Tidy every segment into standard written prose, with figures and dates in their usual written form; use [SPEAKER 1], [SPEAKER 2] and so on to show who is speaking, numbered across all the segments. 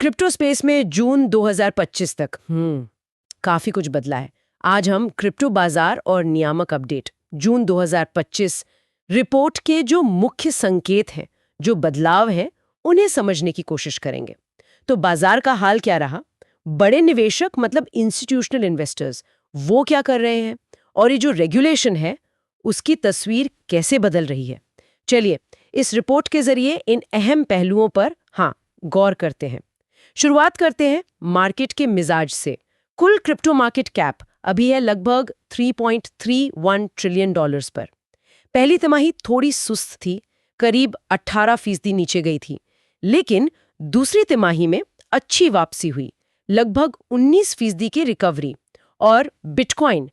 [SPEAKER 1] Crypto space में जून 2025 तक काफी कुछ बदला है। आज हम क्रिप्टो बाजार और नियामक अपडेट जून 2025 रिपोर्ट के जो मुख्य संकेत हैं, जो बदलाव हैं, उन्हें समझने की कोशिश करेंगे। तो बाजार का हाल क्या रहा, बड़े निवेशक मतलब इंस्टीट्यूशनल इन्वेस्टर्स वो क्या कर रहे हैं, और ये जो रेगुलेशन है उसकी तस्वीर कैसे बदल रही है। चलिए इस रिपोर्ट के जरिए इन अहम पहलुओं पर गौर करते हैं। शुरुआत करते हैं मार्केट के मिजाज से। कुल क्रिप्टो मार्केट कैप अभी है लगभग 3.31 ट्रिलियन डॉलर्स पर। पहली तिमाही थोड़ी सुस्त थी, करीब 18% नीचे गई थी, लेकिन दूसरी तिमाही में अच्छी वापसी हुई, लगभग 19% की रिकवरी। और बिटकॉइन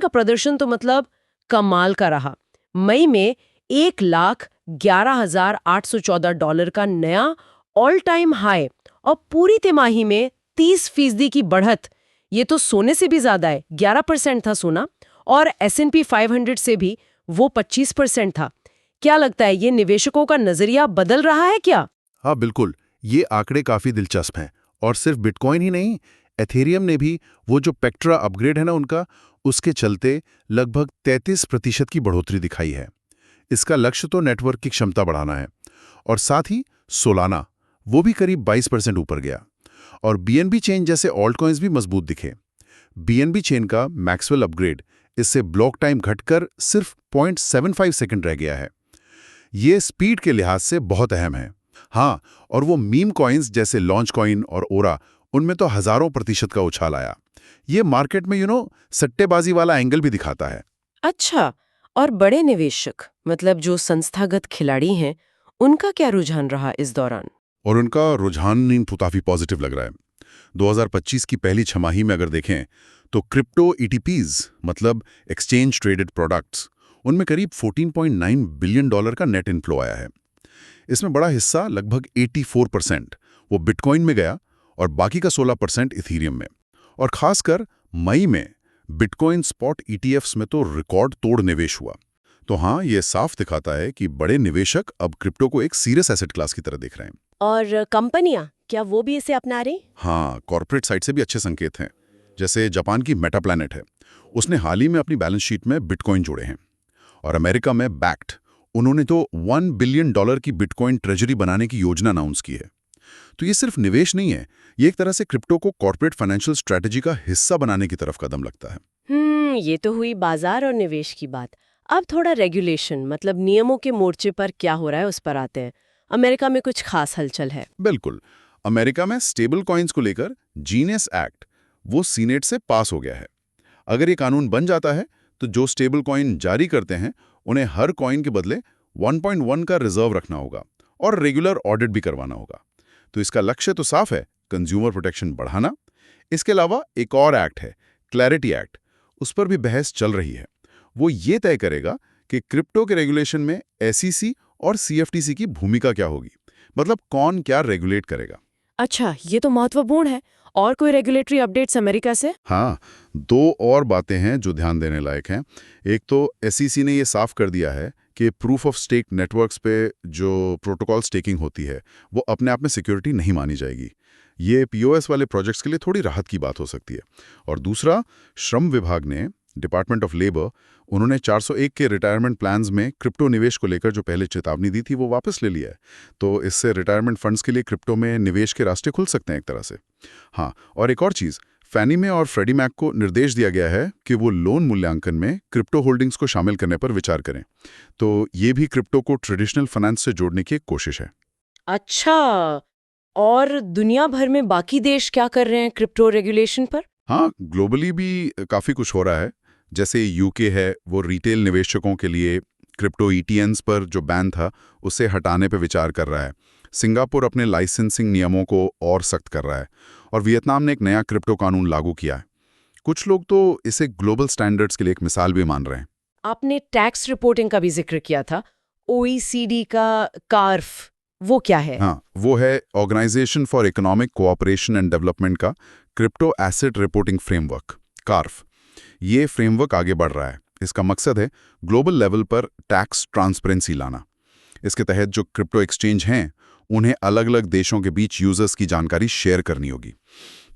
[SPEAKER 1] का प्रदर्शन तो मतलब कमाल का रहा। मई में 1,11,814 डॉलर का नया ऑल टाइम हाई और पूरी तिमाही में 30% की बढ़त। ये तो सोने से भी ज्यादा है, 11% था सोना, और S&P 500 से भी वो 25% था। क्या लगता है, ये निवेशकों का नजरिया बदल रहा है क्या?
[SPEAKER 2] हाँ बिल्कुल, ये आंकड़े काफी दिलचस्प हैं। और सिर्फ बिटकॉइन ही नहीं, एथेरियम ने भी वो जो पेक्ट्रा अपग्रेड है ना उनका, उसके चलते लगभग 33% की बढ़ोतरी दिखाई है। इसका लक्ष्य तो नेटवर्क की क्षमता बढ़ाना है। और साथ ही सोलाना वो भी करीब 22% ऊपर गया। और BNB चेन जैसे ऑल्ट कॉइन्स भी मजबूत दिखे। BNB चेन का मैक्सवेल अपग्रेड, इससे ब्लॉक टाइम घटकर सिर्फ 0.75 सेकंड रह गया है। ये स्पीड के लिहाज से बहुत अहम है। हाँ, और वो मीम कॉइन्स जैसे लॉन्च कॉइन और ओरा, उनमें तो हजारों % का उछाल आया। ये मार्केट में सट्टेबाजी वाला एंगल भी दिखाता है।
[SPEAKER 1] अच्छा, और बड़े निवेशक मतलब जो संस्थागत खिलाड़ी हैं, उनका क्या रुझान रहा इस दौरान?
[SPEAKER 2] और उनका रुझान तो काफी पॉजिटिव लग रहा है। 2025 की पहली छमाही में अगर देखें तो क्रिप्टो ETPs मतलब एक्सचेंज ट्रेडेड प्रोडक्ट्स, उनमें करीब 14.9 बिलियन डॉलर का नेट इनफ्लो आया है। इसमें बड़ा हिस्सा लगभग 84% वो बिटकॉइन में गया और बाकी का 16% इथीरियम में। और खासकर मई में बिटकॉइन स्पॉट ETFs में तो रिकॉर्ड तोड़ निवेश हुआ। तो हाँ, ये साफ दिखाता है कि बड़े निवेशक अब क्रिप्टो को एक सीरियस एसेट क्लास की तरह देख रहे हैं।
[SPEAKER 1] और कंपनियां क्या वो भी इसे अपना रही?
[SPEAKER 2] हाँ, कॉर्पोरेट साइड से भी अच्छे संकेत हैं। जैसे जापान की मेटाप्लैनेट है, उसने हाल ही में अपनी बैलेंस शीट में बिटकॉइन जोड़े हैं। और अमेरिका में बैक्ट, उन्होंने तो $1 बिलियन की बिटकॉइन ट्रेजरी बनाने की योजना अनाउंस की है। तो ये सिर्फ निवेश नहीं है, ये एक तरह से क्रिप्टो को कॉर्पोरेट फाइनेंशियल स्ट्रेटेजी का हिस्सा बनाने की तरफ कदम लगता है।
[SPEAKER 1] ये तो हुई बाजार और निवेश की बात। अब थोड़ा रेगुलेशन मतलब नियमों के मोर्चे पर क्या हो रहा है उस पर आते हैं। अमेरिका में कुछ खास हलचल है।
[SPEAKER 2] बिल्कुल, अमेरिका में स्टेबल कॉइन्स को लेकर जीनियस एक्ट वो सीनेट से पास हो गया है। अगर ये कानून बन जाता है तो जो स्टेबल कॉइन जारी करते हैं उन्हें हर कॉइन के बदले 1.1 का रिजर्व रखना होगा और रेगुलर ऑडिट भी करवाना होगा। तो इसका लक्ष्य तो साफ है, कंज्यूमर प्रोटेक्शन बढ़ाना। इसके अलावा एक और एक्ट है, क्लैरिटी एक्ट, उस पर भी बहस चल रही है। वो ये तय करेगा कि क्रिप्टो के रेगुलेशन में SEC और CFTC की भूमिका क्या होगी, मतलब कौन क्या रेगुलेट करेगा।
[SPEAKER 1] अच्छा, ये तो महत्वपूर्ण है। और कोई रेगुलेटरी अपडेट्स अमेरिका से?
[SPEAKER 2] हाँ, 2 और बातें हैं जो ध्यान देने लायक हैं। एक तो SEC ने ये साफ कर दिया है कि प्रूफ ऑफ स्टेक नेटवर्क्स पे जो प्रोटोकॉल स्टेकिंग होती है वो अपने आप में सिक्योरिटी नहीं मानी जाएगी। ये POS वाले प्रोजेक्ट्स के लिए थोड़ी राहत की बात हो सकती है। और दूसरा, श्रम विभाग ने, डिपार्टमेंट ऑफ लेबर, उन्होंने 401 के रिटायरमेंट प्लान्स में क्रिप्टो निवेश को लेकर जो पहले चेतावनी दी थी वो वापस ले लिया है। तो इससे रिटायरमेंट फंड्स के लिए क्रिप्टो में निवेश के रास्ते खुल सकते हैं एक तरह से। हाँ, और एक और चीज़, फैनी में और फ्रेडी मैक को निर्देश दिया गया है कि वो लोन मूल्यांकन में क्रिप्टो होल्डिंग्स को शामिल करने पर विचार करें। तो ये भी क्रिप्टो को ट्रेडिशनल फाइनेंस से जोड़ने की एक कोशिश है।
[SPEAKER 1] अच्छा, और दुनिया भर में बाकी देश क्या कर रहे हैं क्रिप्टो रेगुलेशन पर?
[SPEAKER 2] हाँ, ग्लोबली भी काफ़ी कुछ हो रहा है। जैसे UK है, वो रिटेल निवेशकों के लिए क्रिप्टो ETNs पर जो बैन था उसे हटाने पर विचार कर रहा है। सिंगापुर अपने लाइसेंसिंग नियमों को और सख्त कर रहा है। और वियतनाम ने एक नया क्रिप्टो कानून लागू किया है। कुछ लोग तो इसे ग्लोबल स्टैंडर्ड्स के लिए एक मिसाल भी मान रहे हैं।
[SPEAKER 1] आपने टैक्स रिपोर्टिंग का भी जिक्र किया था, OECD का कार्फ, वो क्या है?
[SPEAKER 2] हाँ, वो है organisation for economic cooperation and development का crypto asset reporting framework, CARF. ये फ्रेमवर्क आगे बढ़ रहा है। इसका मकसद है ग्लोबल लेवल पर टैक्स ट्रांसपेरेंसी लाना। इसके तहत जो क्रिप्टो एक्सचेंज हैं उन्हें अलग अलग देशों के बीच यूजर्स की जानकारी शेयर करनी होगी।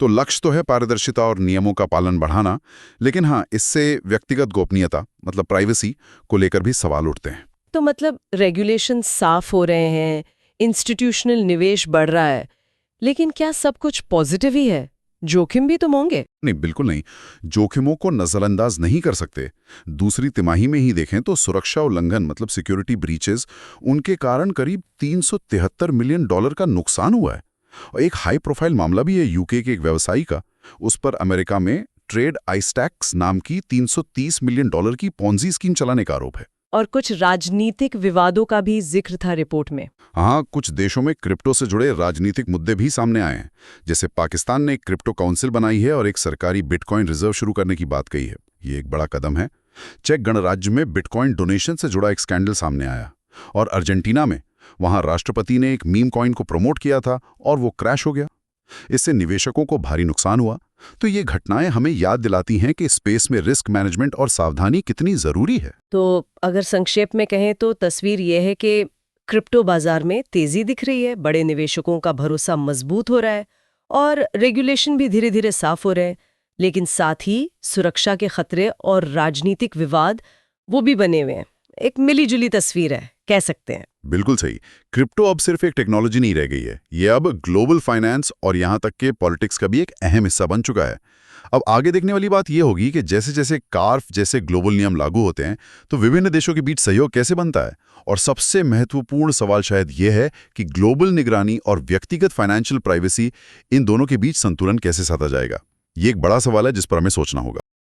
[SPEAKER 2] तो लक्ष्य तो है पारदर्शिता और नियमों का पालन बढ़ाना, लेकिन हाँ, इससे व्यक्तिगत गोपनीयता मतलब प्राइवेसी को लेकर भी सवाल उठते हैं।
[SPEAKER 1] तो मतलब रेगुलेशन साफ हो रहे हैं, इंस्टीट्यूशनल निवेश बढ़ रहा है, लेकिन क्या सब कुछ पॉजिटिव ही है? जोखिम भी तो होंगे।
[SPEAKER 2] नहीं, बिल्कुल नहीं। जोखिमों को नजरअंदाज नहीं कर सकते। दूसरी तिमाही में ही देखें तो सुरक्षा उल्लंघन मतलब सिक्योरिटी ब्रीचेस, उनके कारण करीब $373 मिलियन का नुकसान हुआ है। और एक हाई प्रोफाइल मामला भी है यूके के एक व्यवसायी का। उस पर अमेरिका में ट्रेड आइस्टैक्स नाम की $330 मिलियन की पॉन्जी स्कीम चलाने का आरोप है।
[SPEAKER 1] और कुछ राजनीतिक विवादों का भी जिक्र था रिपोर्ट में।
[SPEAKER 2] हाँ, कुछ देशों में क्रिप्टो से जुड़े राजनीतिक मुद्दे भी सामने आए हैं। जैसे पाकिस्तान ने एक क्रिप्टो काउंसिल बनाई है और एक सरकारी बिटकॉइन रिजर्व शुरू करने की बात कही है। ये एक बड़ा कदम है। चेक गणराज्य में बिटकॉइन डोनेशन से जुड़ा एक स्कैंडल सामने आया। और अर्जेंटीना में वहां राष्ट्रपति ने एक मीम कॉइन को प्रमोट किया था और वो क्रैश हो गया। इससे निवेशकों को भारी नुकसान हुआ। तो ये घटनाएं हमें याद दिलाती हैं कि स्पेस में रिस्क मैनेजमेंट और सावधानी कितनी जरूरी है।
[SPEAKER 1] तो अगर संक्षेप में कहें तो तस्वीर यह है कि क्रिप्टो बाजार में तेजी दिख रही है, बड़े निवेशकों का भरोसा मजबूत हो रहा है और रेगुलेशन भी धीरे धीरे साफ हो रहे हैं, लेकिन साथ ही सुरक्षा के खतरे और राजनीतिक विवाद वो भी बने हुए हैं। एक मिलीजुली तस्वीर है, कह सकते हैं।
[SPEAKER 2] बिल्कुल सही। क्रिप्टो अब सिर्फ एक टेक्नोलॉजी नहीं रह गई है, ये अब ग्लोबल फाइनेंस और यहाँ तक के पॉलिटिक्स का भी एक अहम हिस्सा बन चुका है। अब आगे देखने वाली बात यह होगी कि जैसे जैसे कार्फ जैसे ग्लोबल नियम लागू होते हैं तो विभिन्न देशों के बीच सहयोग कैसे बनता है। और सबसे महत्वपूर्ण सवाल शायद यह है कि ग्लोबल निगरानी और व्यक्तिगत फाइनेंशियल प्राइवेसी, इन दोनों के बीच संतुलन कैसे साधा जाएगा। ये एक बड़ा सवाल है जिस पर हमें सोचना होगा।